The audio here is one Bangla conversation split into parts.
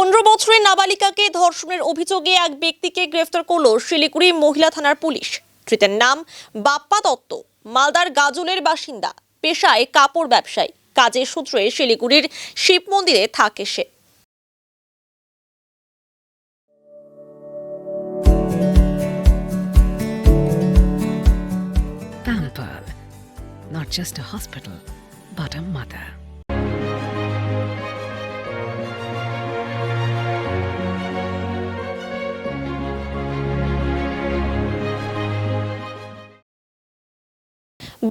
15 বছরের নাবালিকাকে ধর্ষণের অভিযোগে এক ব্যক্তিকে গ্রেফতার করল শিলিগুড়ি মহিলা থানার পুলিশ। ধৃতের নাম বাপ্পা দত্ত, মালদার গাজলের বাসিন্দা, পেশায় কাপড় ব্যবসায়ী, কাজের সূত্রে শিলিগুড়ির শিব মন্দিরে থাকে সে। Pampered, not just a hospital, but a mother.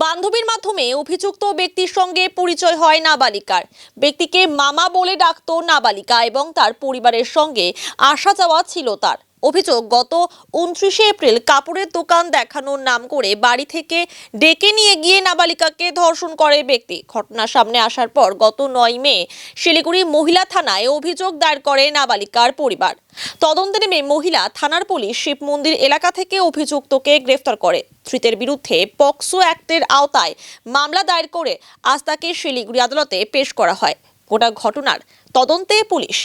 বান্ধবীর মাধ্যমে অভিযুক্ত ব্যক্তির সঙ্গে পরিচয় হয় নাবালিকার। ব্যক্তিকে মামা বলে ডাকতো নাবালিকা এবং তার পরিবারের সঙ্গে আসা যাওয়া ছিল তার। অভিযোগ, গত 29 এপ্রিল কাপড়ের দোকান দেখানোর নাম করে বাড়ি থেকে ডেকে নিয়ে গিয়ে নাবালিকাকে ধর্ষণ করে ব্যক্তি। ঘটনা সামনে আসার পর গত 9 মে শিলিগুড়ি মহিলা থানায় অভিযোগ দায়ের করে নাবালিকার পরিবার। তদন্তে নেমে মহিলা থানার পুলিশ শিব মন্দির এলাকা থেকে অভিযুক্তকে গ্রেফতার করে। ধৃতের বিরুদ্ধে পক্সো অ্যাক্টের আওতায় মামলা দায়ের করে আজ তাকে শিলিগুড়ি আদালতে পেশ করা হয়। গোটা ঘটনার তদন্তে পুলিশ।